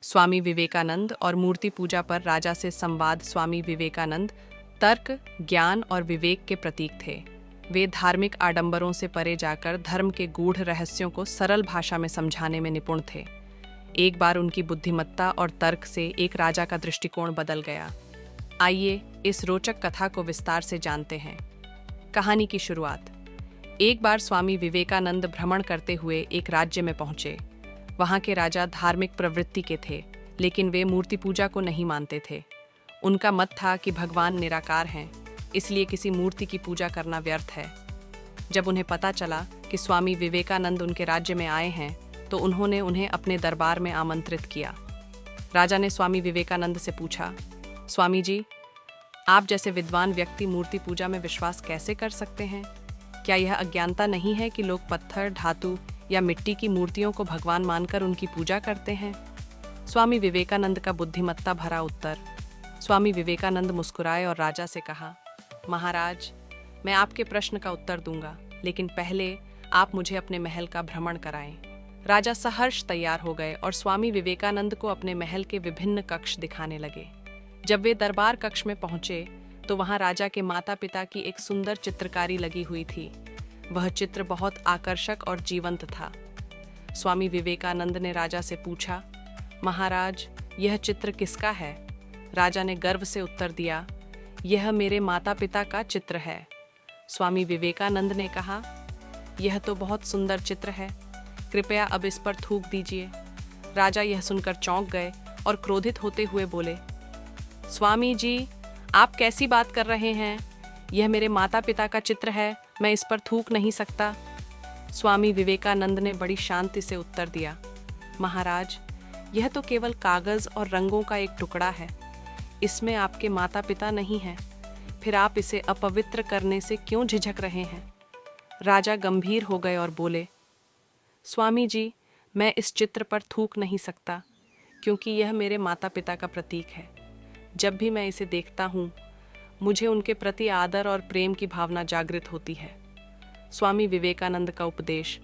स्वामी विवेकानंद और मूर्ति पूजा पर राजा से संवाद। स्वामी विवेकानंद तर्क, ज्ञान और विवेक के प्रतीक थे। वे धार्मिक आडंबरों से परे जाकर धर्म के गूढ़ रहस्यों को सरल भाषा में समझाने में निपुण थे। एक बार उनकी बुद्धिमत्ता और तर्क से एक राजा का दृष्टिकोण बदल गया। आइए इस रोचक कथा को विस्तार से जानते हैं। कहानी की शुरुआत। एक बार स्वामी विवेकानंद भ्रमण करते हुए एक राज्य में पहुंचे। वहां के राजा धार्मिक प्रवृत्ति के थे, लेकिन वे मूर्ति पूजा को नहीं मानते थे। उनका मत था कि भगवान निराकार हैं, इसलिए किसी मूर्ति की पूजा करना व्यर्थ है। जब उन्हें पता चला कि स्वामी विवेकानंद उनके राज्य में आए हैं, तो उन्होंने उन्हें अपने दरबार में आमंत्रित किया। राजा ने स्वामी विवेकानंद से पूछा, स्वामी जी, आप जैसे विद्वान व्यक्ति मूर्ति पूजा में विश्वास कैसे कर सकते हैं? क्या यह अज्ञानता नहीं है कि लोग पत्थर, धातु या मिट्टी की मूर्तियों को भगवान मानकर उनकी पूजा करते हैं? स्वामी विवेकानंद का बुद्धिमत्ता भरा उत्तर। स्वामी विवेकानंद मुस्कुराए और राजा से कहा, महाराज, मैं आपके प्रश्न का उत्तर दूंगा, लेकिन पहले आप मुझे अपने महल का भ्रमण कराएं। राजा सहर्ष तैयार हो गए और स्वामी विवेकानंद को अपने महल के विभिन्न कक्ष दिखाने लगे। जब वे दरबार कक्ष में पहुंचे तो वहां राजा के माता पिता की एक सुंदर चित्रकारी लगी हुई थी। वह चित्र बहुत आकर्षक और जीवंत था। स्वामी विवेकानंद ने राजा से पूछा, महाराज, यह चित्र किसका है? राजा ने गर्व से उत्तर दिया, यह मेरे माता पिता का चित्र है। स्वामी विवेकानंद ने कहा, यह तो बहुत सुंदर चित्र है, कृपया अब इस पर थूक दीजिए। राजा यह सुनकर चौंक गए और क्रोधित होते हुए बोले, स्वामी जी, आप कैसी बात कर रहे हैं? यह मेरे माता पिता का चित्र है, मैं इस पर थूक नहीं सकता। स्वामी विवेकानंद ने बड़ी शांति से उत्तर दिया, महाराज, यह तो केवल कागज और रंगों का एक टुकड़ा है, इसमें आपके माता पिता नहीं हैं, फिर आप इसे अपवित्र करने से क्यों झिझक रहे हैं? राजा गंभीर हो गए और बोले, स्वामी जी, मैं इस चित्र पर थूक नहीं सकता, क्योंकि यह मेरे माता पिता का प्रतीक है। जब भी मैं इसे देखता हूँ, मुझे उनके प्रति आदर और प्रेम की भावना जागृत होती है। स्वामी विवेकानंद का उपदेश।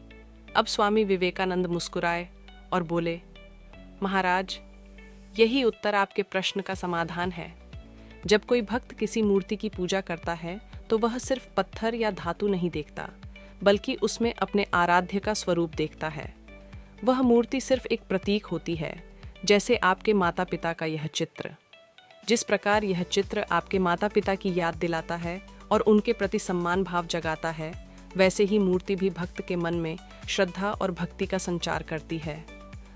अब स्वामी विवेकानंद मुस्कुराए और बोले, महाराज, यही उत्तर आपके प्रश्न का समाधान है। जब कोई भक्त किसी मूर्ति की पूजा करता है तो वह सिर्फ पत्थर या धातु नहीं देखता, बल्कि उसमें अपने आराध्य का स्वरूप देखता है। वह मूर्ति सिर्फ एक प्रतीक होती है, जैसे आपके माता पिता का यह चित्र। जिस प्रकार यह चित्र आपके माता पिता की याद दिलाता है और उनके प्रति सम्मान भाव जगाता है, वैसे ही मूर्ति भी भक्त के मन में श्रद्धा और भक्ति का संचार करती है।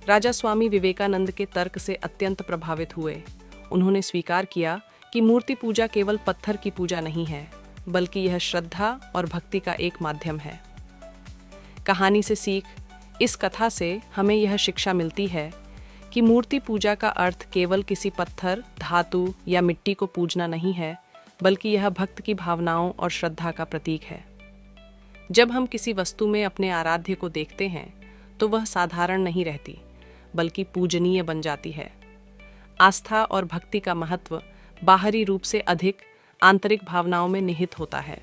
राजा स्वामी विवेकानंद के तर्क से अत्यंत प्रभावित हुए। उन्होंने स्वीकार किया कि मूर्ति पूजा केवल पत्थर की पूजा नहीं है, बल्कि यह श्रद्धा और भक्ति का एक माध्यम है। कहानी से सीख। इस कथा से हमें यह शिक्षा मिलती है कि मूर्ति पूजा का अर्थ केवल किसी पत्थर, धातु या मिट्टी को पूजना नहीं है, बल्कि यह भक्त की भावनाओं और श्रद्धा का प्रतीक है। जब हम किसी वस्तु में अपने आराध्य को देखते हैं तो वह साधारण नहीं रहती, बल्कि पूजनीय बन जाती है। आस्था और भक्ति का महत्व बाहरी रूप से अधिक आंतरिक भावनाओं में निहित होता है।